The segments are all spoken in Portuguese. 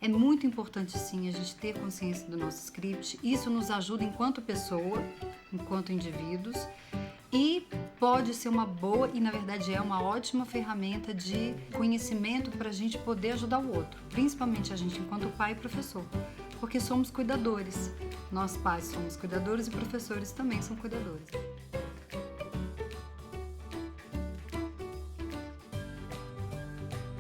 É muito importante, sim, a gente ter consciência do nosso script. Isso nos ajuda enquanto pessoa, enquanto indivíduos, e pode ser uma boa e, na verdade, é uma ótima ferramenta de conhecimento para a gente poder ajudar o outro, principalmente a gente enquanto pai e professor, porque somos cuidadores. Nós pais somos cuidadores e professores também são cuidadores.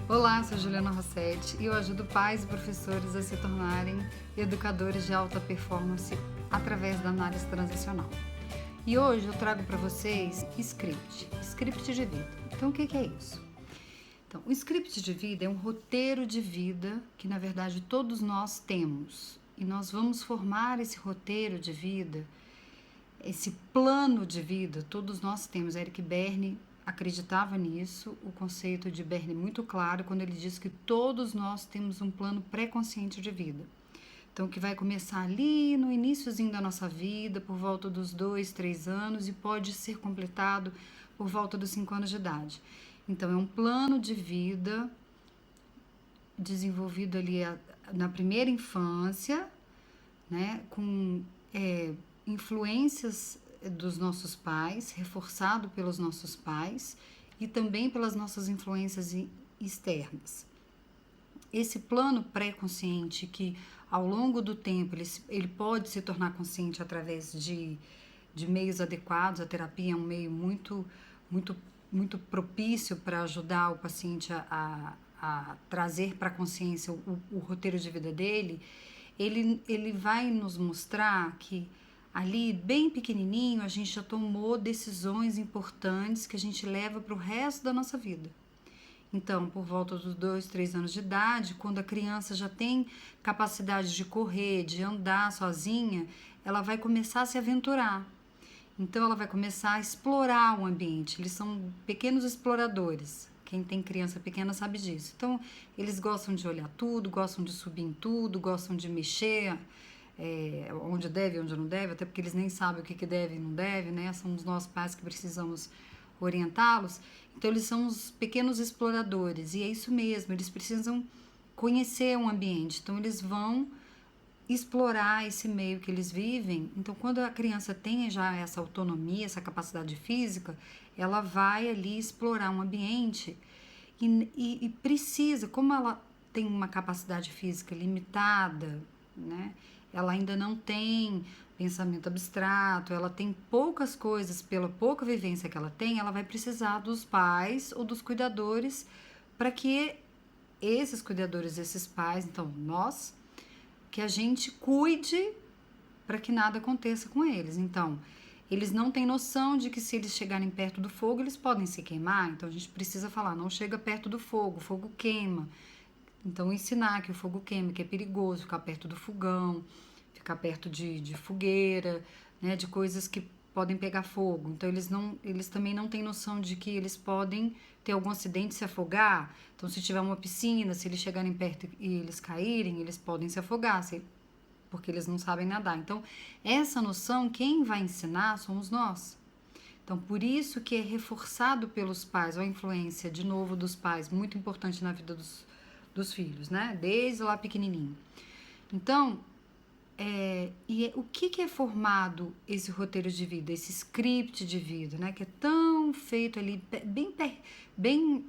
Olá, sou Juliana Rossetti e eu ajudo pais e professores a se tornarem educadores de alta performance através da análise transacional. E hoje eu trago para vocês script de vida. Então, o que é isso? Então, o script de vida é um roteiro de vida que, na verdade, todos nós temos. E nós vamos formar esse roteiro de vida, esse plano de vida, todos nós temos. Eric Berne acreditava nisso, o conceito de Berne é muito claro quando ele diz que todos nós temos um plano pré-consciente de vida. Então, que vai começar ali no iniciozinho da nossa vida, por volta dos 2, 3 anos, e pode ser completado por volta dos 5 anos de idade. Então, é um plano de vida desenvolvido ali na primeira infância, né, com influências dos nossos pais, reforçado pelos nossos pais e também pelas nossas influências externas. Esse plano pré-consciente que ao longo do tempo ele pode se tornar consciente através de meios adequados. A terapia é um meio muito propício para ajudar o paciente a trazer para a consciência o roteiro de vida dele. Ele vai nos mostrar que ali, bem pequenininho, a gente já tomou decisões importantes que a gente leva para o resto da nossa vida. Então, por volta dos 2, 3 anos de idade, quando a criança já tem capacidade de correr, de andar sozinha, ela vai começar a se aventurar. Então, ela vai começar a explorar o ambiente. Eles são pequenos exploradores. Quem tem criança pequena sabe disso. Então, eles gostam de olhar tudo, gostam de subir em tudo, gostam de mexer onde deve, onde não deve, até porque eles nem sabem o que deve e não deve, né? Somos nós pais que precisamos orientá-los. Então, eles são os pequenos exploradores, e é isso mesmo, eles precisam conhecer um ambiente. Então, eles vão explorar esse meio que eles vivem. Então, quando a criança tem já essa autonomia, essa capacidade física, ela vai ali explorar um ambiente e precisa, como ela tem uma capacidade física limitada, né? Ela ainda não tem pensamento abstrato, ela tem poucas coisas, pela pouca vivência que ela tem, ela vai precisar dos pais ou dos cuidadores para que esses cuidadores, esses pais, então nós, que a gente cuide para que nada aconteça com eles. Então, eles não têm noção de que se eles chegarem perto do fogo, eles podem se queimar. Então, a gente precisa falar, não chega perto do fogo, o fogo queima. Então, ensinar que o fogo queima, que é perigoso, ficar perto do fogão, ficar perto de fogueira, né, de coisas que podem pegar fogo. Então, eles também não têm noção de que eles podem ter algum acidente, se afogar. Então, se tiver uma piscina, se eles chegarem perto e eles caírem, eles podem se afogar, porque eles não sabem nadar. Então, essa noção, quem vai ensinar somos nós. Então, por isso que é reforçado pelos pais, ou a influência, de novo, dos pais, muito importante na vida dos filhos, né? Desde lá pequenininho. Então, o que é formado esse roteiro de vida, esse script de vida, né? Que é tão feito ali, bem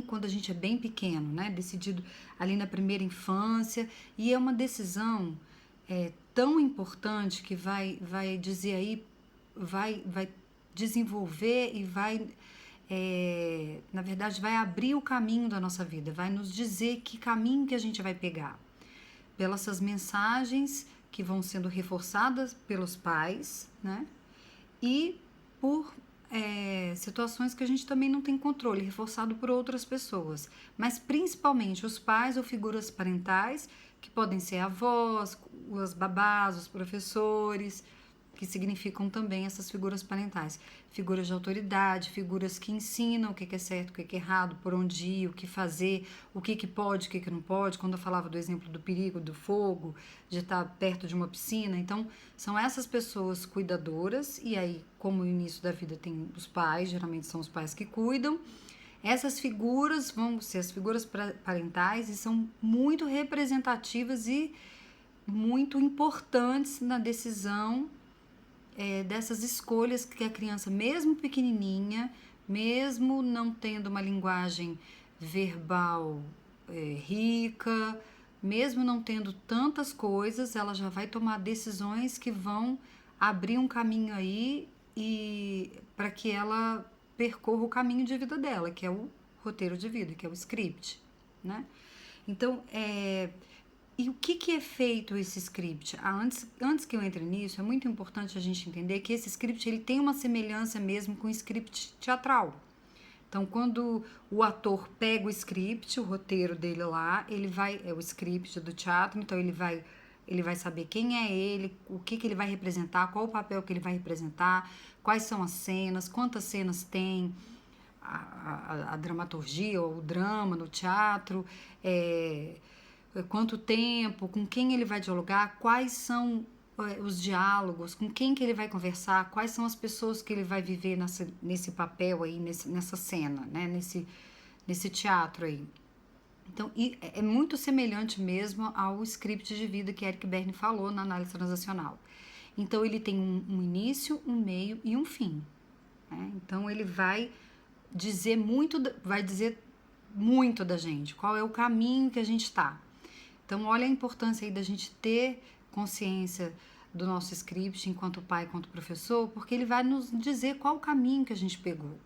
quando a gente é bem pequeno, né? Decidido ali na primeira infância, e é uma decisão tão importante que vai dizer aí, vai desenvolver e vai, na verdade, vai abrir o caminho da nossa vida, vai nos dizer que caminho que a gente vai pegar. Pelas essas mensagens que vão sendo reforçadas pelos pais, né? E por situações que a gente também não tem controle, reforçado por outras pessoas. Mas principalmente os pais ou figuras parentais, que podem ser avós, os babás, os professores, que significam também essas figuras parentais. Figuras de autoridade, figuras que ensinam o que é certo, o que é errado, por onde ir, o que fazer, o que pode, o que não pode. Quando eu falava do exemplo do perigo, do fogo, de estar perto de uma piscina. Então, são essas pessoas cuidadoras, e aí, como no início da vida tem os pais, geralmente são os pais que cuidam, Essas figuras vão ser as figuras parentais e são muito representativas e muito importantes na decisão dessas escolhas que a criança, mesmo pequenininha, mesmo não tendo uma linguagem verbal rica, mesmo não tendo tantas coisas, ela já vai tomar decisões que vão abrir um caminho aí e para que ela percorra o caminho de vida dela, que é o roteiro de vida, que é o script, né? Então, e o que é feito esse script? Antes que eu entre nisso, é muito importante a gente entender que esse script ele tem uma semelhança mesmo com o script teatral. Então, quando o ator pega o script, o roteiro dele lá, é o script do teatro, então ele vai saber quem é ele, o que ele vai representar, qual o papel que ele vai representar, quais são as cenas, quantas cenas tem, a dramaturgia ou o drama no teatro, quanto tempo, com quem ele vai dialogar, quais são os diálogos, com quem que ele vai conversar, quais são as pessoas que ele vai viver nesse papel aí, nessa cena, né? nesse teatro aí. Então, é muito semelhante mesmo ao script de vida que Eric Berne falou na análise transacional. Então, ele tem um início, um meio e um fim. Né? Então, ele vai dizer muito da gente, qual é o caminho que a gente está. Então, olha a importância aí da gente ter consciência do nosso script enquanto pai, enquanto professor, porque ele vai nos dizer qual o caminho que a gente pegou.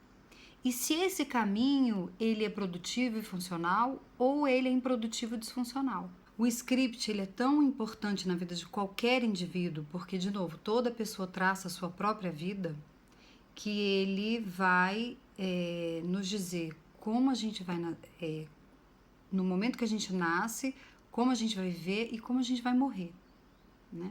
E se esse caminho ele é produtivo e funcional ou ele é improdutivo e disfuncional. O script ele é tão importante na vida de qualquer indivíduo, porque, de novo, toda pessoa traça a sua própria vida, que ele vai nos dizer como a gente vai, no momento que a gente nasce, como a gente vai viver e como a gente vai morrer, né?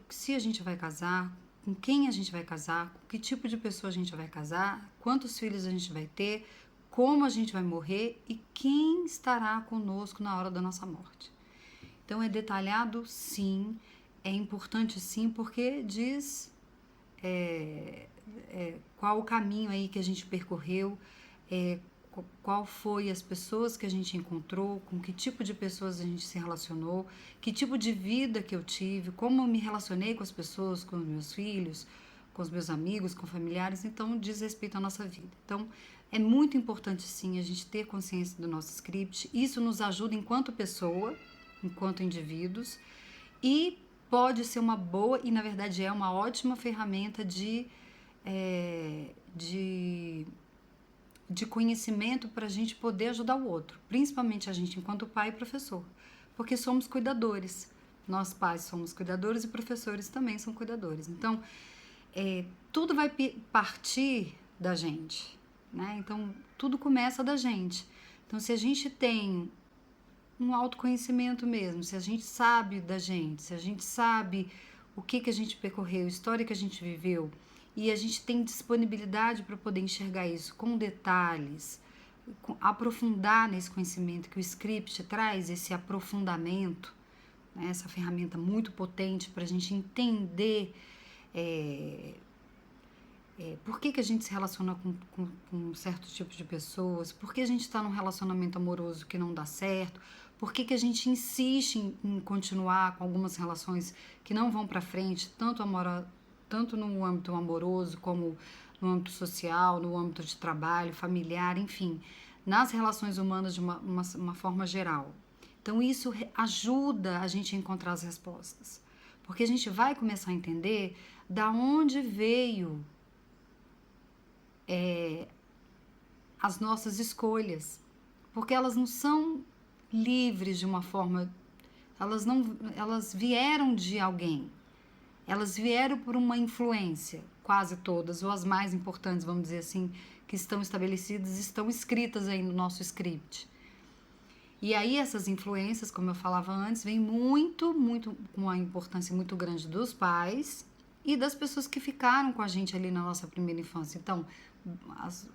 Se a gente vai casar, com quem a gente vai casar, com que tipo de pessoa a gente vai casar, quantos filhos a gente vai ter, como a gente vai morrer e quem estará conosco na hora da nossa morte. Então é detalhado sim, é importante sim, porque diz qual o caminho aí que a gente percorreu, qual foi as pessoas que a gente encontrou, com que tipo de pessoas a gente se relacionou, que tipo de vida que eu tive, como eu me relacionei com as pessoas, com os meus filhos, com os meus amigos, com familiares, então diz respeito à nossa vida. Então, é muito importante sim a gente ter consciência do nosso script, isso nos ajuda enquanto pessoa, enquanto indivíduos, e pode ser uma boa e na verdade é uma ótima ferramenta de conhecimento para a gente poder ajudar o outro, principalmente a gente enquanto pai e professor, porque somos cuidadores. Nós pais somos cuidadores e professores também são cuidadores. Então, tudo vai partir da gente, né? Então, tudo começa da gente. Então, se a gente tem um autoconhecimento mesmo, se a gente sabe da gente, se a gente sabe o que a gente percorreu, a história que a gente viveu, e a gente tem disponibilidade para poder enxergar isso com detalhes, aprofundar nesse conhecimento que o script traz, esse aprofundamento, né, essa ferramenta muito potente para a gente entender por que a gente se relaciona com certos tipos de pessoas, por que a gente está num relacionamento amoroso que não dá certo, por que a gente insiste em continuar com algumas relações que não vão para frente, tanto no âmbito amoroso como no âmbito social, no âmbito de trabalho, familiar, enfim, nas relações humanas de uma forma geral. Então, isso ajuda a gente a encontrar as respostas, porque a gente vai começar a entender da onde veio as nossas escolhas, porque elas não são livres de uma forma, elas vieram de alguém. Elas vieram por uma influência, quase todas, ou as mais importantes, vamos dizer assim, que estão estabelecidas, estão escritas aí no nosso script. E aí essas influências, como eu falava antes, vêm muito, muito, com uma importância muito grande dos pais e das pessoas que ficaram com a gente ali na nossa primeira infância. Então,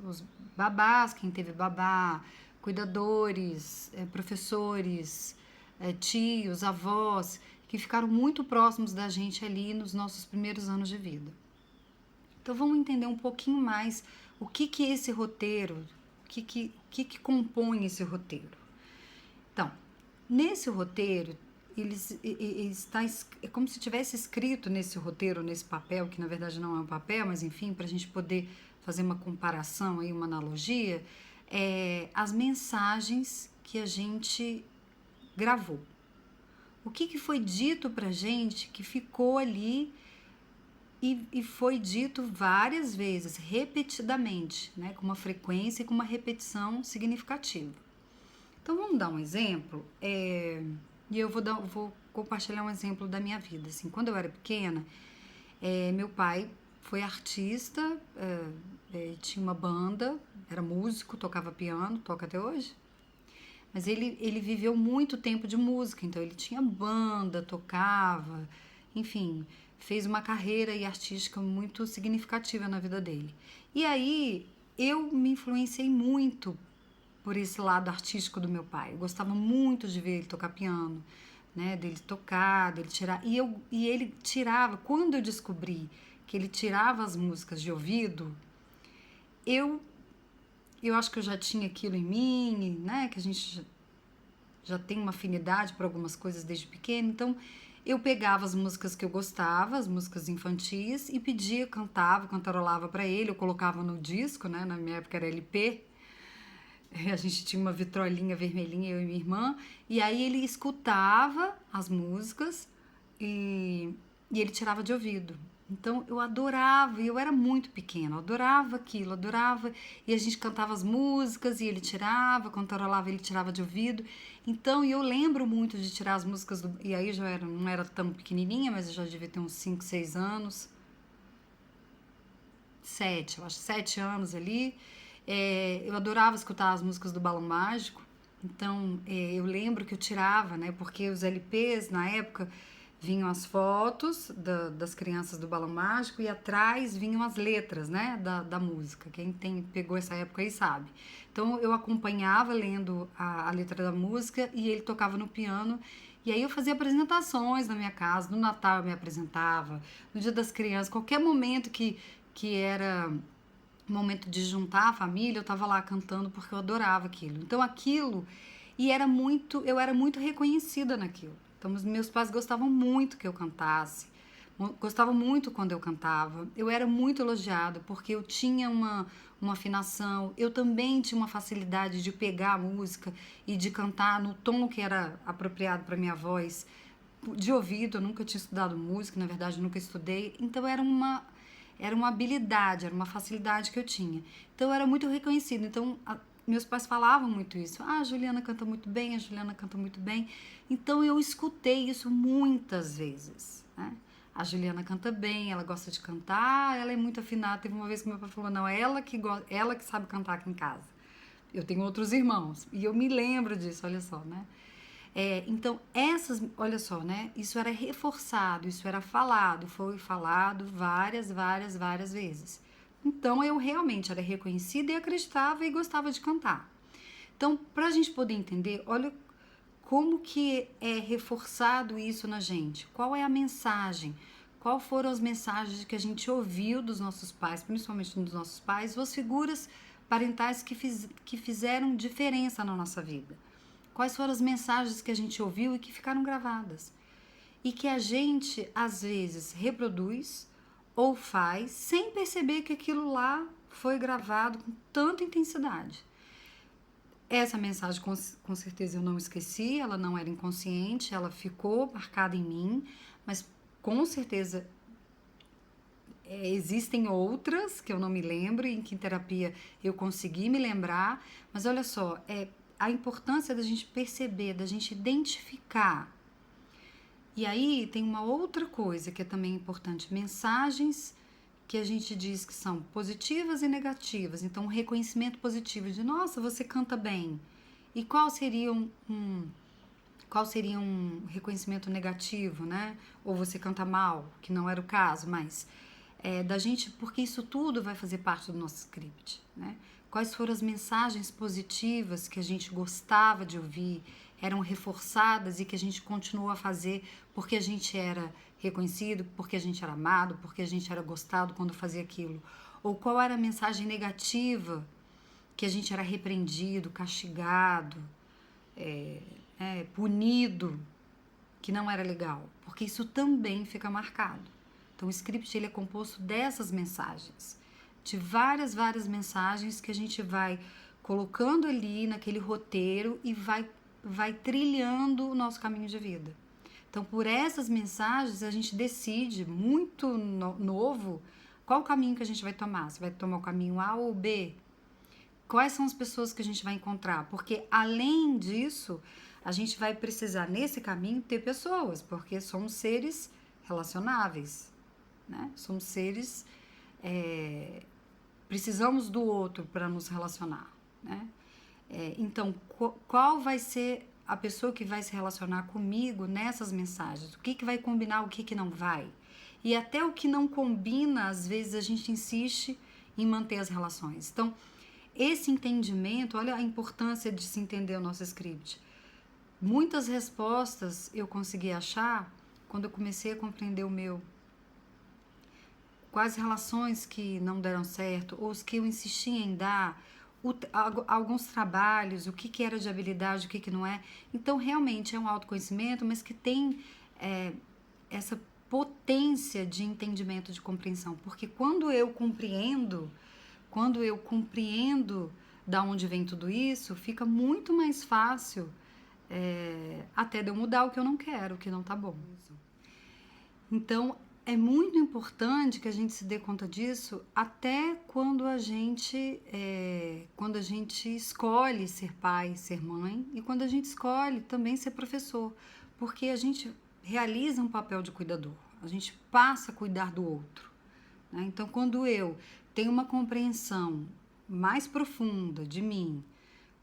os babás, quem teve babá, cuidadores, professores, tios, avós, que ficaram muito próximos da gente ali nos nossos primeiros anos de vida. Então, vamos entender um pouquinho mais o que é esse roteiro que compõe esse roteiro? Então, nesse roteiro, é como se tivesse escrito nesse roteiro, nesse papel, que na verdade não é um papel, mas enfim, para a gente poder fazer uma comparação, aí, uma analogia, as mensagens que a gente gravou. O que foi dito pra gente que ficou ali e foi dito várias vezes, repetidamente, né, com uma frequência e com uma repetição significativa. Então vamos dar um exemplo, e eu vou compartilhar um exemplo da minha vida. Assim, quando eu era pequena, meu pai foi artista, tinha uma banda, era músico, tocava piano, toca até hoje. Mas ele viveu muito tempo de música, então ele tinha banda, tocava, enfim, fez uma carreira artística muito significativa na vida dele. E aí eu me influenciei muito por esse lado artístico do meu pai. Eu gostava muito de ver ele tocar piano, né, dele tocar, dele tirar. E ele tirava, quando eu descobri que ele tirava as músicas de ouvido, eu acho que eu já tinha aquilo em mim, né? Que a gente já tem uma afinidade por algumas coisas desde pequeno. Então, eu pegava as músicas que eu gostava, as músicas infantis, e pedia, cantava, cantarolava para ele. Eu colocava no disco, né? Na minha época era LP. A gente tinha uma vitrolinha vermelhinha, eu e minha irmã. E aí ele escutava as músicas e ele tirava de ouvido. Então eu adorava, e eu era muito pequena, eu adorava aquilo, adorava. E a gente cantava as músicas e ele tirava, cantarolava, ele tirava de ouvido. Então eu lembro muito de tirar as músicas e aí não era tão pequenininha, mas eu já devia ter uns 5, 6 anos. 7, eu acho, 7 anos ali. Eu adorava escutar as músicas do Balão Mágico. Então eu lembro que eu tirava, né? Porque os LPs na época vinham as fotos das crianças do Balão Mágico e atrás vinham as letras, né, da música. Quem pegou essa época aí sabe. Então eu acompanhava lendo a letra da música e ele tocava no piano. E aí eu fazia apresentações na minha casa. No Natal eu me apresentava, no Dia das Crianças, qualquer momento que era momento de juntar a família, eu estava lá cantando porque eu adorava aquilo. Então aquilo, eu era muito reconhecida naquilo. Então, os meus pais gostavam muito que eu cantasse, gostavam muito quando eu cantava. Eu era muito elogiada porque eu tinha uma afinação, eu também tinha uma facilidade de pegar a música e de cantar no tom que era apropriado para minha voz, de ouvido. Eu nunca tinha estudado música, na verdade, eu nunca estudei. Então, era uma habilidade, era uma facilidade que eu tinha. Então, eu era muito reconhecida. Então, meus pais falavam muito isso. Ah, a Juliana canta muito bem, a Juliana canta muito bem. Então, eu escutei isso muitas vezes, né? A Juliana canta bem, ela gosta de cantar, ela é muito afinada. Teve uma vez que meu pai falou, não, ela que sabe cantar aqui em casa. Eu tenho outros irmãos. E eu me lembro disso, olha só, né? Então, olha só, né? Isso era reforçado, isso era falado, foi falado várias vezes. Então, eu realmente era reconhecida e acreditava e gostava de cantar. Então, para a gente poder entender, olha como que é reforçado isso na gente. Qual é a mensagem? Qual foram as mensagens que a gente ouviu dos nossos pais, principalmente dos nossos pais, ou as figuras parentais que fizeram diferença na nossa vida? Quais foram as mensagens que a gente ouviu e que ficaram gravadas? E que a gente, às vezes, reproduz ou faz sem perceber que aquilo lá foi gravado com tanta intensidade. Essa mensagem, com certeza, eu não esqueci, ela não era inconsciente, ela ficou marcada em mim, mas com certeza existem outras que eu não me lembro, em que em terapia eu consegui me lembrar, mas olha só, a importância da gente perceber, da gente identificar. E aí tem uma outra coisa que é também importante, mensagens que a gente diz que são positivas e negativas. Então, um reconhecimento positivo de, nossa, você canta bem. E qual seria um reconhecimento negativo, né? Ou você canta mal, que não era o caso, mas da gente, porque isso tudo vai fazer parte do nosso script, né? Quais foram as mensagens positivas que a gente gostava de ouvir, eram reforçadas e que a gente continuou a fazer porque a gente era reconhecido, porque a gente era amado, porque a gente era gostado quando fazia aquilo. Ou qual era a mensagem negativa que a gente era repreendido, castigado, punido, que não era legal, porque isso também fica marcado. Então, o script ele é composto dessas mensagens, de várias mensagens que a gente vai colocando ali naquele roteiro e vai trilhando o nosso caminho de vida. Então, por essas mensagens, a gente decide, muito novo, qual o caminho que a gente vai tomar. Se vai tomar o caminho A ou B? Quais são as pessoas que a gente vai encontrar? Porque, além disso, a gente vai precisar, nesse caminho, ter pessoas, porque somos seres relacionáveis, né? Somos seres... precisamos do outro para nos relacionar, né? Então, qual vai ser a pessoa que vai se relacionar comigo nessas mensagens? O que vai combinar, o que não vai? E até o que não combina, às vezes a gente insiste em manter as relações. Então, esse entendimento, olha a importância de se entender o nosso script. Muitas respostas eu consegui achar quando eu comecei a compreender o meu. Quais relações que não deram certo, ou os que eu insisti em dar, alguns trabalhos, o que era de habilidade, o que não é. Então, realmente é um autoconhecimento, mas que tem essa potência de entendimento, de compreensão. Porque quando eu compreendo da onde vem tudo isso, fica muito mais fácil até de eu mudar o que eu não quero, o que não tá bom. Então, é muito importante que a gente se dê conta disso até quando a gente escolhe ser pai, ser mãe, e quando a gente escolhe também ser professor, porque a gente realiza um papel de cuidador, a gente passa a cuidar do outro, né? Então, quando eu tenho uma compreensão mais profunda de mim,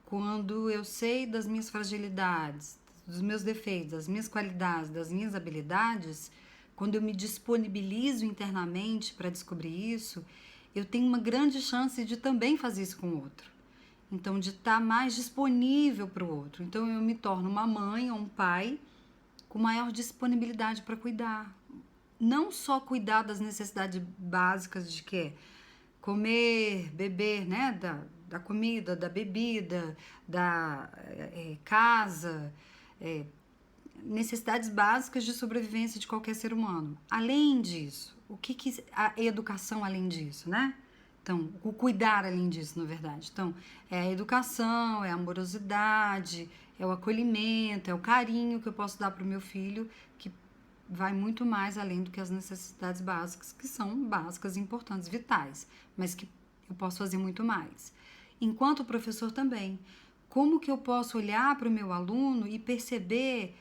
quando eu sei das minhas fragilidades, dos meus defeitos, das minhas qualidades, das minhas habilidades, quando eu me disponibilizo internamente para descobrir isso, eu tenho uma grande chance de também fazer isso com o outro. Então, de estar mais disponível para o outro. Então, eu me torno uma mãe ou um pai com maior disponibilidade para cuidar. Não só cuidar das necessidades básicas de que é comer, beber, né? Da comida, da bebida, da casa, necessidades básicas de sobrevivência de qualquer ser humano. Além disso, o que a educação além disso, né? Então, o cuidar além disso, na verdade. Então, é a educação, é a amorosidade, é o acolhimento, é o carinho que eu posso dar para o meu filho, que vai muito mais além do que as necessidades básicas, que são básicas, importantes, vitais, mas que eu posso fazer muito mais. Enquanto professor também. Como que eu posso olhar para o meu aluno e perceber,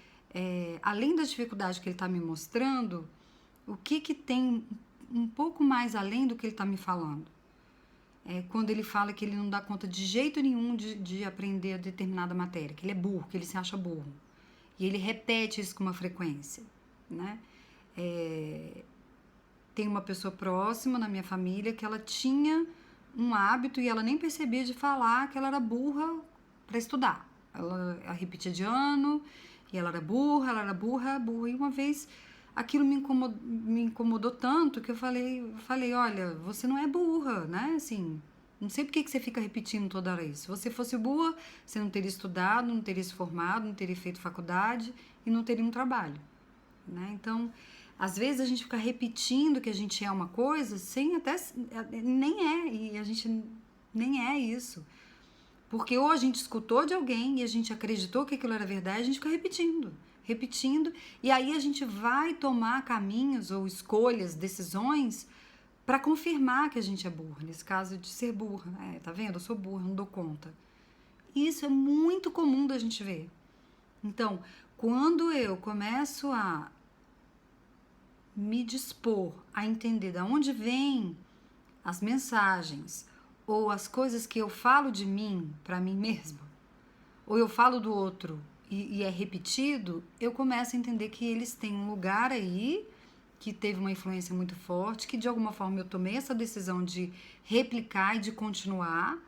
além da dificuldade que ele está me mostrando, o que tem um pouco mais além do que ele está me falando? Quando ele fala que ele não dá conta de jeito nenhum de aprender determinada matéria, que ele é burro, que ele se acha burro. E ele repete isso com uma frequência, né? Tem uma pessoa próxima na minha família que ela tinha um hábito e ela nem percebia de falar que ela era burra para estudar. Ela repetia de ano e ela era burra. E uma vez aquilo me incomodou tanto que eu falei, olha, você não é burra, né? Assim, não sei por que você fica repetindo toda hora isso. Se você fosse burra, você não teria estudado, não teria se formado, não teria feito faculdade e não teria um trabalho, né? Então, às vezes a gente fica repetindo que a gente é uma coisa sem até... Nem é, e a gente nem é isso. Porque ou a gente escutou de alguém e a gente acreditou que aquilo era verdade, a gente fica repetindo, e aí a gente vai tomar caminhos ou escolhas, decisões para confirmar que a gente é burra, nesse caso de ser burra. Tá vendo? Eu sou burra, não dou conta. Isso é muito comum da gente ver. Então, quando eu começo a me dispor a entender de onde vêm as mensagens ou as coisas que eu falo de mim para mim mesma, ou eu falo do outro e é repetido, eu começo a entender que eles têm um lugar aí que teve uma influência muito forte, que de alguma forma eu tomei essa decisão de replicar e de continuar,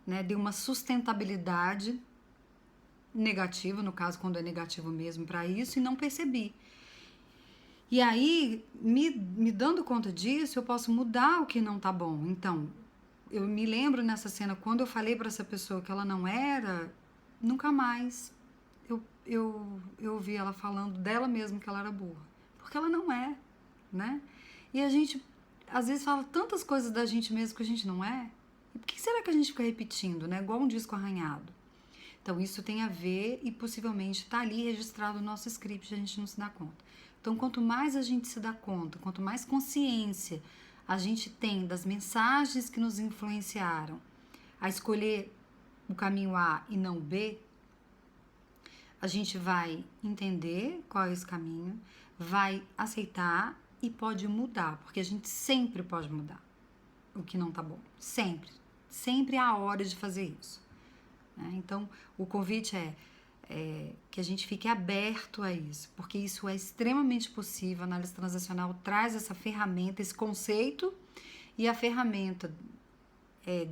né? Deu uma sustentabilidade negativa, no caso quando é negativo mesmo para isso, e não percebi. E aí, me dando conta disso, eu posso mudar o que não tá bom. Então, eu me lembro nessa cena, quando eu falei para essa pessoa que ela não era, nunca mais eu ouvi ela falando dela mesma que ela era burra. Porque ela não é, né? E a gente, às vezes, fala tantas coisas da gente mesmo que a gente não é. E por que será que a gente fica repetindo, né? Igual um disco arranhado. Então, isso tem a ver e possivelmente está ali registrado no nosso script, a gente não se dá conta. Então, quanto mais a gente se dá conta, quanto mais consciência a gente tem das mensagens que nos influenciaram a escolher o caminho A e não o B, a gente vai entender qual é esse caminho, vai aceitar e pode mudar, porque a gente sempre pode mudar o que não tá bom. Sempre. Sempre é a hora de fazer isso. Né? Então, o convite é que a gente fique aberto a isso, porque isso é extremamente possível. A análise transacional traz essa ferramenta, esse conceito e a ferramenta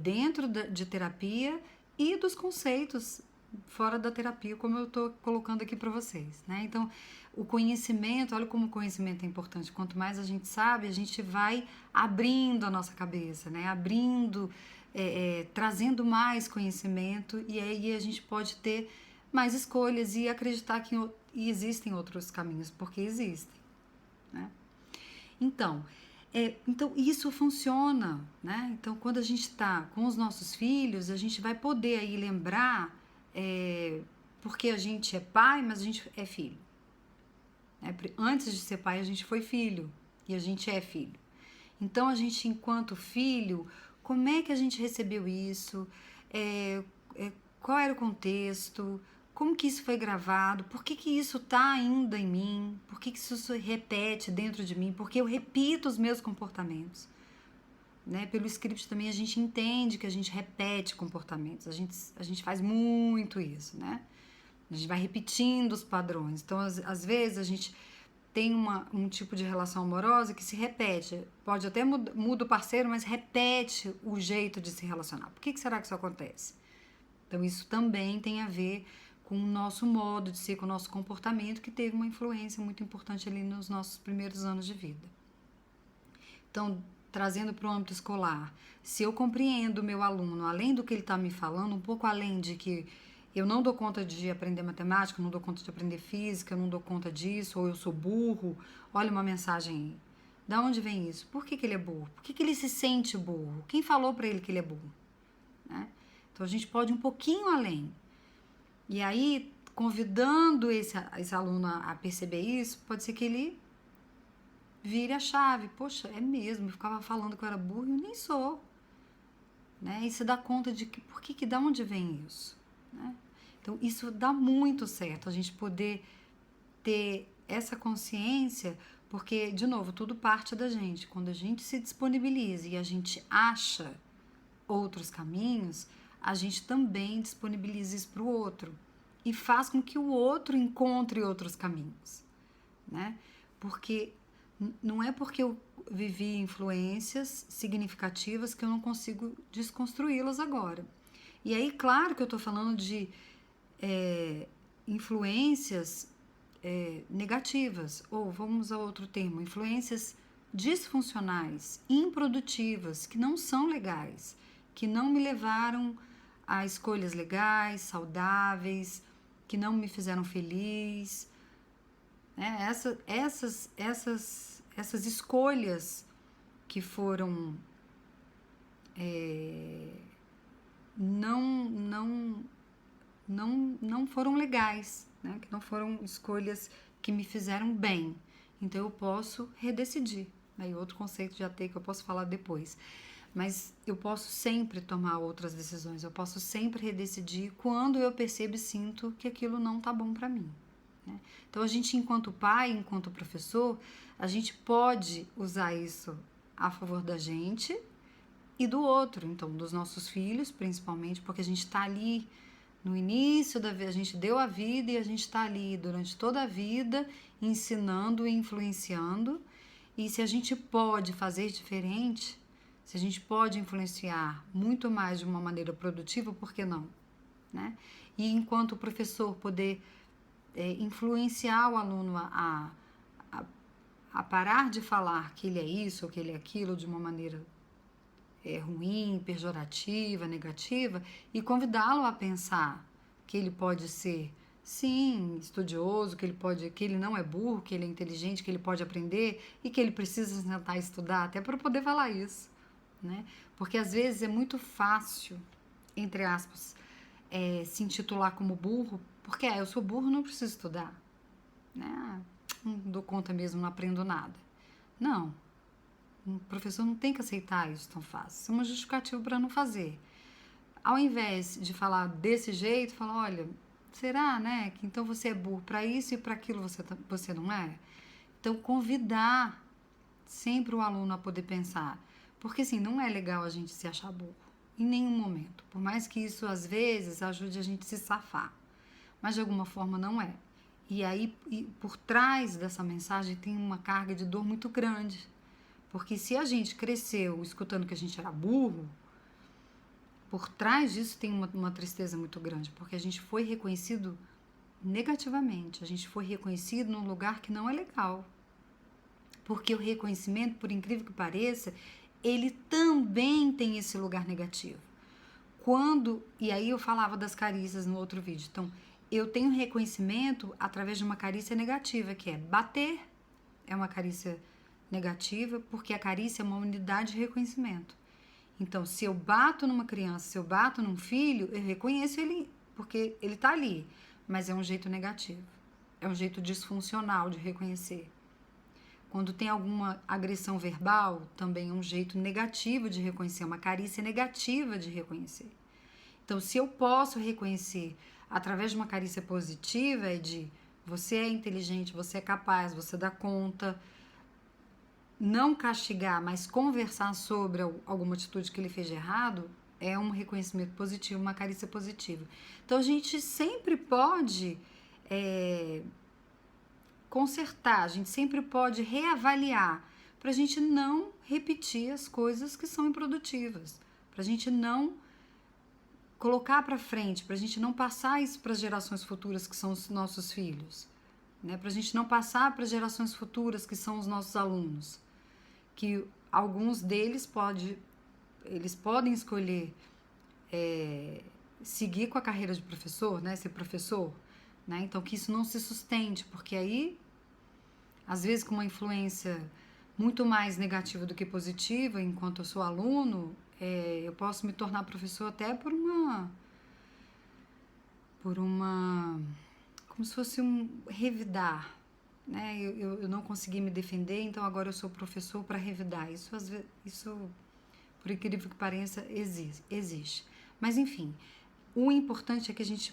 dentro de terapia e dos conceitos fora da terapia, como eu estou colocando aqui para vocês, né? Então, o conhecimento, olha como o conhecimento é importante. Quanto mais a gente sabe, a gente vai abrindo a nossa cabeça, né? Abrindo, trazendo mais conhecimento e aí a gente pode ter mais escolhas e acreditar que existem outros caminhos, porque existem, né? Então, isso funciona, né? Então, quando a gente está com os nossos filhos, a gente vai poder aí lembrar porque a gente é pai, mas a gente é filho. Antes de ser pai, a gente foi filho e a gente é filho. Então, a gente, enquanto filho, como é que a gente recebeu isso? Qual era o contexto? Como que isso foi gravado? Por que isso está ainda em mim? Por que isso se repete dentro de mim? Porque eu repito os meus comportamentos. Né? Pelo script também a gente entende que a gente repete comportamentos. A gente faz muito isso, né? A gente vai repetindo os padrões. Então, às vezes, a gente tem um tipo de relação amorosa que se repete. Pode até muda o parceiro, mas repete o jeito de se relacionar. Por que será que isso acontece? Então, isso também tem a ver com o nosso modo de ser, com o nosso comportamento, que teve uma influência muito importante ali nos nossos primeiros anos de vida. Então, trazendo para o âmbito escolar, se eu compreendo o meu aluno, além do que ele está me falando, um pouco além de que eu não dou conta de aprender matemática, não dou conta de aprender física, não dou conta disso, ou eu sou burro, olha uma mensagem aí. Da onde vem isso? Por que ele é burro? Por que ele se sente burro? Quem falou para ele que ele é burro? Né? Então, a gente pode ir um pouquinho além. E aí, convidando esse aluno a perceber isso, pode ser que ele vire a chave. Poxa, é mesmo, eu ficava falando que eu era burro e eu nem sou. Né? E se dá conta de que da onde vem isso? Né? Então, isso dá muito certo, a gente poder ter essa consciência, porque, de novo, tudo parte da gente. Quando a gente se disponibiliza e a gente acha outros caminhos, a gente também disponibiliza isso para o outro e faz com que o outro encontre outros caminhos, né? Porque não é porque eu vivi influências significativas que eu não consigo desconstruí-las agora. E aí, claro que eu estou falando de influências negativas, ou vamos a outro termo, influências disfuncionais, improdutivas, que não são legais, que não me levaram a escolhas legais, saudáveis, que não me fizeram feliz. Né? Essas escolhas que foram não foram legais, né? Que não foram escolhas que me fizeram bem. Então eu posso redecidir. Aí outro conceito de AT que eu posso falar depois. Mas eu posso sempre tomar outras decisões, eu posso sempre redecidir quando eu percebo e sinto que aquilo não tá bom para mim. Né? Então a gente, enquanto pai, enquanto professor, a gente pode usar isso a favor da gente e do outro, então dos nossos filhos, principalmente, porque a gente está ali no início da vida, a gente deu a vida e a gente está ali durante toda a vida ensinando e influenciando. E se a gente pode fazer diferente, se a gente pode influenciar muito mais de uma maneira produtiva, por que não? Né? E enquanto professor poder influenciar o aluno a parar de falar que ele é isso ou que ele é aquilo de uma maneira ruim, pejorativa, negativa, e convidá-lo a pensar que ele pode ser, sim, estudioso, que ele não é burro, que ele é inteligente, que ele pode aprender e que ele precisa sentar e estudar, até para poder falar isso, né? Porque às vezes é muito fácil, entre aspas, se intitular como burro, porque eu sou burro, não preciso estudar, né? Não dou conta mesmo, não aprendo nada. Não, o professor não tem que aceitar isso tão fácil. Isso é uma justificativa para não fazer. Ao invés de falar desse jeito, fala, olha, será, né, que então você é burro para isso e para aquilo você não é? Então, convidar sempre o aluno a poder pensar. Porque, assim, não é legal a gente se achar burro, em nenhum momento. Por mais que isso, às vezes, ajude a gente a se safar. Mas, de alguma forma, não é. E aí, por trás dessa mensagem, tem uma carga de dor muito grande. Porque se a gente cresceu escutando que a gente era burro, por trás disso tem uma tristeza muito grande, porque a gente foi reconhecido negativamente, a gente foi reconhecido num lugar que não é legal. Porque o reconhecimento, por incrível que pareça, ele também tem esse lugar negativo. E aí eu falava das carícias no outro vídeo, então eu tenho reconhecimento através de uma carícia negativa, que é bater, é uma carícia negativa, porque a carícia é uma unidade de reconhecimento. Então, se eu bato numa criança, se eu bato num filho, eu reconheço ele, porque ele está ali, mas é um jeito negativo, é um jeito disfuncional de reconhecer. Quando tem alguma agressão verbal, também é um jeito negativo de reconhecer, uma carícia negativa de reconhecer. Então, se eu posso reconhecer através de uma carícia positiva, é de você é inteligente, você é capaz, você dá conta, não castigar, mas conversar sobre alguma atitude que ele fez de errado, é um reconhecimento positivo, uma carícia positiva. Então, a gente sempre pode consertar, a gente sempre pode reavaliar, para a gente não repetir as coisas que são improdutivas, para a gente não colocar para frente, para a gente não passar isso para as gerações futuras, que são os nossos filhos, né? Para a gente não passar para as gerações futuras, que são os nossos alunos, que alguns deles eles podem escolher seguir com a carreira de professor, né? Ser professor, né? Então, que isso não se sustente, porque aí, às vezes, com uma influência muito mais negativa do que positiva, enquanto eu sou aluno, eu posso me tornar professor até por uma como se fosse um revidar, né? Eu não consegui me defender, então agora eu sou professor para revidar. Isso, por incrível que pareça, existe. Mas, enfim, o importante é que a gente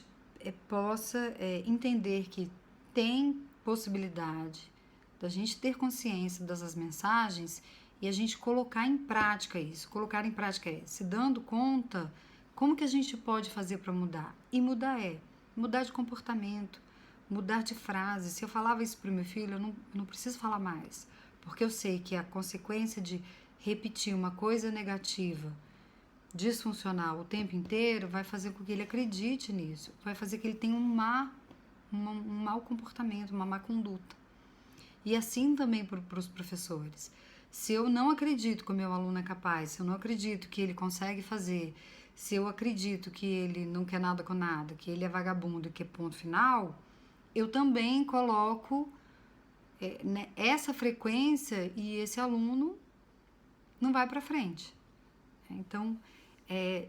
possa entender que tem possibilidade da gente ter consciência dessas mensagens e a gente colocar em prática isso. Colocar em prática se dando conta como que a gente pode fazer para mudar. E mudar de comportamento, mudar de frase. Se eu falava isso para o meu filho, eu não preciso falar mais, porque eu sei que a consequência de repetir uma coisa negativa, disfuncional o tempo inteiro, vai fazer com que ele acredite nisso, vai fazer que ele tenha um mau comportamento, uma má conduta. E assim também para os professores. Se eu não acredito que o meu aluno é capaz, se eu não acredito que ele consegue fazer, se eu acredito que ele não quer nada com nada, que ele é vagabundo e que é ponto final, eu também coloco essa frequência e esse aluno não vai para frente. Então,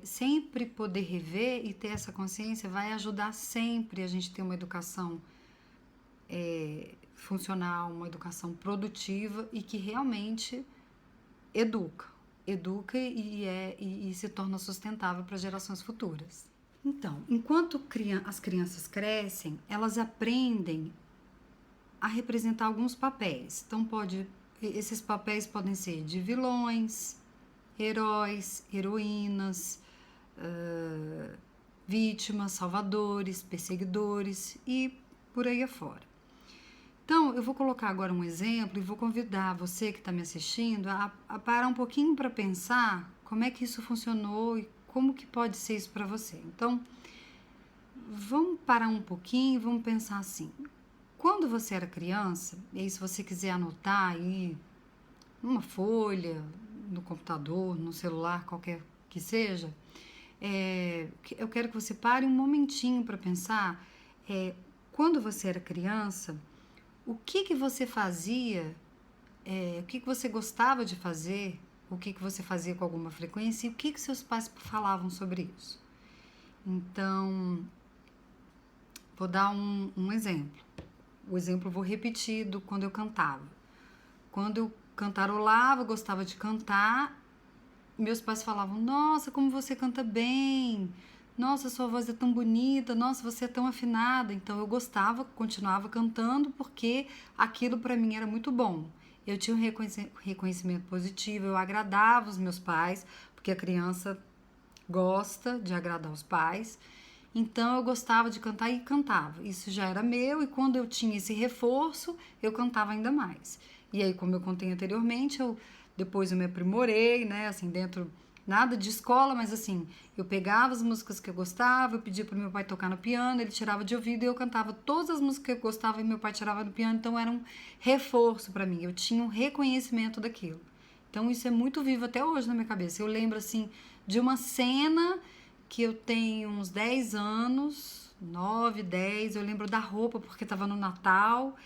sempre poder rever e ter essa consciência vai ajudar sempre a gente ter uma educação funcional, uma educação produtiva e que realmente educa e se torna sustentável para gerações futuras. Então, enquanto as crianças crescem, elas aprendem a representar alguns papéis. Então, esses papéis podem ser de vilões, heróis, heroínas, vítimas, salvadores, perseguidores e por aí afora. Então, eu vou colocar agora um exemplo e vou convidar você que está me assistindo a parar um pouquinho para pensar como é que isso funcionou e como que pode ser isso para você. Então, vamos parar um pouquinho e vamos pensar assim. Quando você era criança, e aí se você quiser anotar aí numa folha, no computador, no celular, qualquer que seja, eu quero que você pare um momentinho para pensar, quando você era criança, o que você fazia, o que você gostava de fazer, o que você fazia com alguma frequência e o que seus pais falavam sobre isso. Então, vou dar um exemplo. O exemplo eu vou repetir do quando eu cantava. Quando eu cantarolava, gostava de cantar, meus pais falavam: nossa, como você canta bem, nossa, sua voz é tão bonita, nossa, você é tão afinada. Então eu gostava, continuava cantando porque aquilo para mim era muito bom. Eu tinha um reconhecimento positivo, eu agradava os meus pais, porque a criança gosta de agradar os pais. Então eu gostava de cantar e cantava. Isso já era meu, e quando eu tinha esse reforço, eu cantava ainda mais. E aí, como eu contei anteriormente, depois eu me aprimorei, né? Assim, dentro, nada de escola, mas assim, eu pegava as músicas que eu gostava, eu pedia pro meu pai tocar no piano, ele tirava de ouvido e eu cantava todas as músicas que eu gostava e meu pai tirava do piano. Então era um reforço para mim, eu tinha um reconhecimento daquilo. Então isso é muito vivo até hoje na minha cabeça. Eu lembro assim de uma cena que eu tenho uns 10 anos, 9, 10, eu lembro da roupa porque estava no Natal,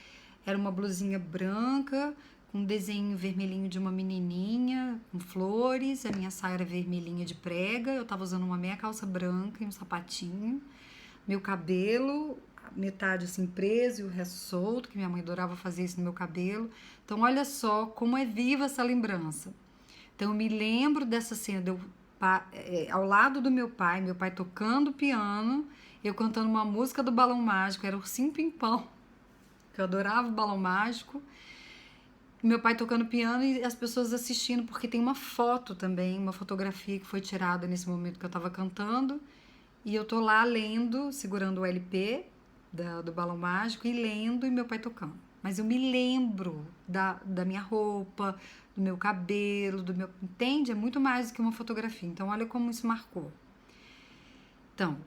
era uma blusinha branca, com um desenho vermelhinho de uma menininha, com flores, a minha saia era vermelhinha de prega, eu estava usando uma meia calça branca e um sapatinho, meu cabelo, metade assim preso e o resto solto, que minha mãe adorava fazer isso no meu cabelo. Então olha só como é viva essa lembrança. Então eu me lembro dessa cena, ao lado do meu pai tocando piano, eu cantando uma música do Balão Mágico, era Ursinho Pimpão, que eu adorava o Balão Mágico, meu pai tocando piano e as pessoas assistindo, porque tem uma foto também, uma fotografia que foi tirada nesse momento que eu tava cantando, e eu tô lá lendo, segurando o LP do Balão Mágico e lendo e meu pai tocando. Mas eu me lembro da minha roupa, do meu cabelo, entende? É muito mais do que uma fotografia. Então, olha como isso marcou. Então,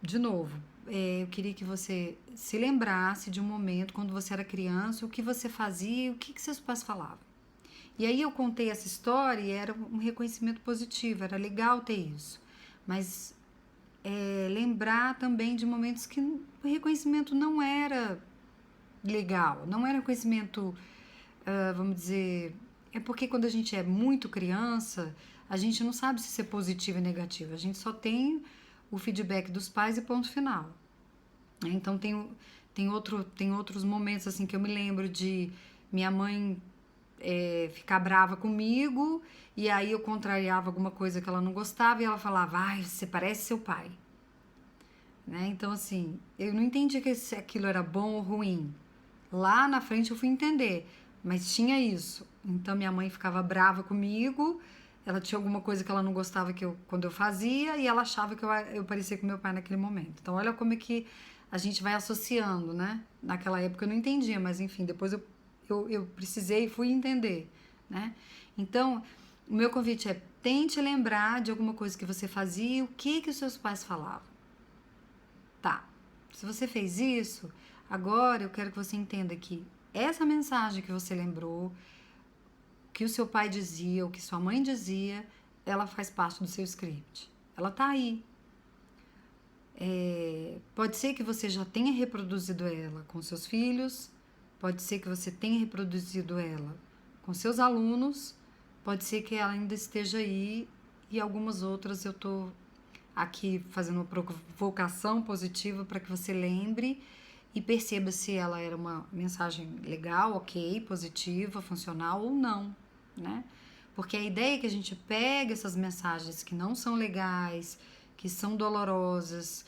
de novo, eu queria que você se lembrasse de um momento, quando você era criança, o que você fazia e o que seus pais falavam. E aí eu contei essa história e era um reconhecimento positivo, era legal ter isso. Mas lembrar também de momentos que o reconhecimento não era legal, não era reconhecimento, vamos dizer, é porque quando a gente é muito criança, a gente não sabe se isso é positivo e negativo, a gente só tem o feedback dos pais e ponto final. Então tem outros momentos assim que eu me lembro de minha mãe ficar brava comigo e aí eu contrariava alguma coisa que ela não gostava e ela falava: ai, você parece seu pai. Né? Então assim, eu não entendia se aquilo era bom ou ruim. Lá na frente eu fui entender, mas tinha isso. Então minha mãe ficava brava comigo, ela tinha alguma coisa que ela não gostava quando eu fazia e ela achava que eu parecia com meu pai naquele momento. Então olha como é que a gente vai associando, né? Naquela época eu não entendia, mas enfim, depois eu precisei e fui entender, né? Então, o meu convite é: tente lembrar de alguma coisa que você fazia e o que os seus pais falavam. Tá, se você fez isso, agora eu quero que você entenda que essa mensagem que você lembrou, que o seu pai dizia, o que sua mãe dizia, ela faz parte do seu script. Ela tá aí. Pode ser que você já tenha reproduzido ela com seus filhos, pode ser que você tenha reproduzido ela com seus alunos, pode ser que ela ainda esteja aí e algumas outras eu tô aqui fazendo uma provocação positiva para que você lembre e perceba se ela era uma mensagem legal, ok, positiva, funcional ou não, né? Porque a ideia é que a gente pega essas mensagens que não são legais, que são dolorosas,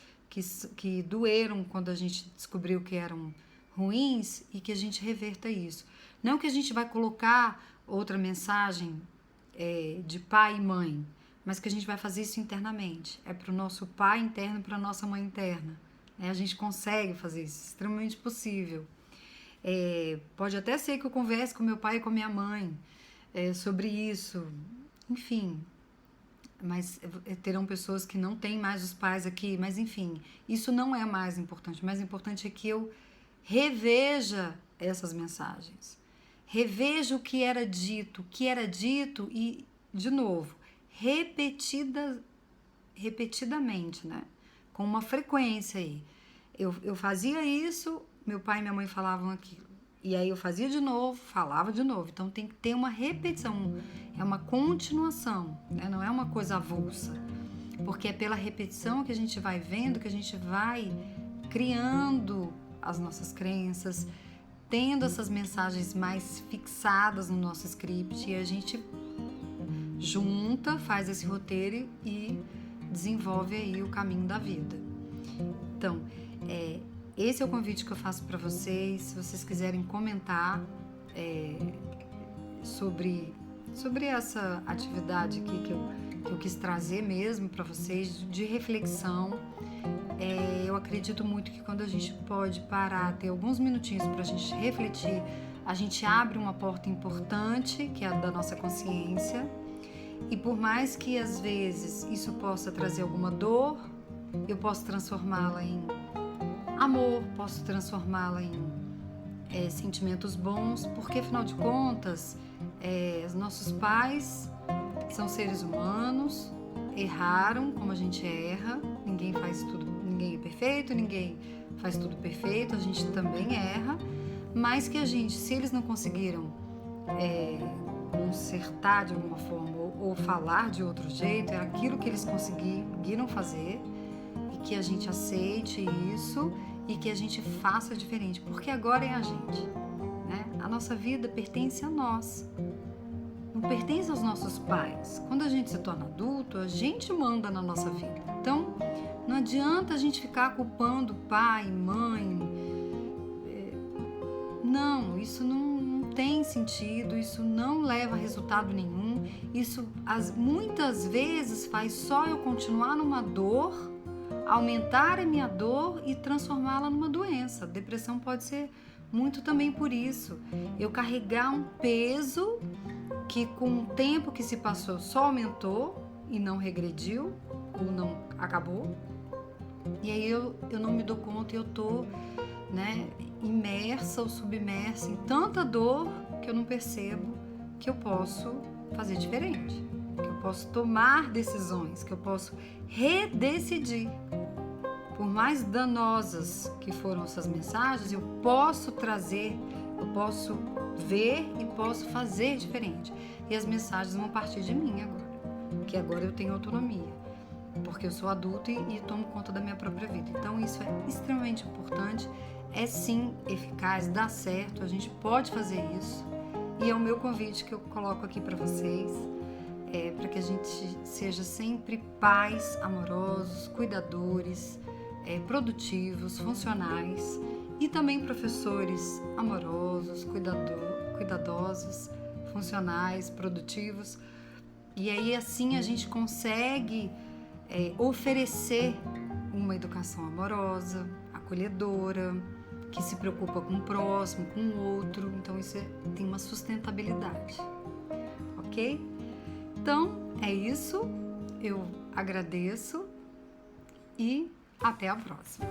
que doeram quando a gente descobriu que eram ruins e que a gente reverta isso. Não que a gente vai colocar outra mensagem de pai e mãe, mas que a gente vai fazer isso internamente. É para o nosso pai interno e para a nossa mãe interna. A gente consegue fazer isso, é extremamente possível. Pode até ser que eu converse com meu pai e com minha mãe sobre isso, enfim. Mas terão pessoas que não têm mais os pais aqui, mas enfim, isso não é mais importante. O mais importante é que eu reveja essas mensagens. Reveja o que era dito e, de novo, repetidamente, né? Com uma frequência aí. Eu fazia isso, meu pai e minha mãe falavam aquilo. E aí eu fazia de novo, falava de novo. Então tem que ter uma repetição, é uma continuação, né? Não é uma coisa avulsa. Porque é pela repetição que a gente vai vendo, que a gente vai criando as nossas crenças, tendo essas mensagens mais fixadas no nosso script, e a gente junta, faz esse roteiro e desenvolve aí o caminho da vida. Então, esse é o convite que eu faço para vocês. Se vocês quiserem comentar sobre essa atividade aqui que eu quis trazer mesmo para vocês, de reflexão, eu acredito muito que quando a gente pode parar, ter alguns minutinhos para a gente refletir, a gente abre uma porta importante, que é a da nossa consciência. E por mais que às vezes isso possa trazer alguma dor, eu posso transformá-la em amor, posso transformá-la em sentimentos bons, porque afinal de contas, os nossos pais são seres humanos, erraram como a gente erra, ninguém é perfeito, ninguém faz tudo perfeito, a gente também erra, mas que a gente, se eles não conseguiram consertar de alguma forma ou falar de outro jeito, é aquilo que eles conseguiram fazer, e que a gente aceite isso e que a gente faça diferente, porque agora é a gente, né? A nossa vida pertence a nós, não pertence aos nossos pais. Quando a gente se torna adulto, a gente manda na nossa vida. Então, não adianta a gente ficar culpando pai, mãe. Não, isso não tem sentido, isso não leva a resultado nenhum. Isso muitas vezes faz só eu continuar numa dor, aumentar a minha dor e transformá-la numa doença. A depressão pode ser muito também por isso. Eu carregar um peso que com o tempo que se passou só aumentou e não regrediu ou não acabou. E aí eu não me dou conta e eu tô, né, imersa ou submersa em tanta dor que eu não percebo que eu posso fazer diferente, que eu posso tomar decisões, que eu posso redecidir. Por mais danosas que foram essas mensagens, eu posso trazer, eu posso ver e posso fazer diferente. E as mensagens vão partir de mim agora, que agora eu tenho autonomia, porque eu sou adulta e tomo conta da minha própria vida. Então isso é extremamente importante, é sim eficaz, dá certo, a gente pode fazer isso. E é o meu convite que eu coloco aqui para vocês, para que a gente seja sempre pais amorosos, cuidadores, produtivos, funcionais, e também professores amorosos, cuidadosos, funcionais, produtivos. E aí assim a gente consegue oferecer uma educação amorosa, acolhedora, que se preocupa com o próximo, com o outro. Então isso tem uma sustentabilidade, ok? Então é isso, eu agradeço e até a próxima.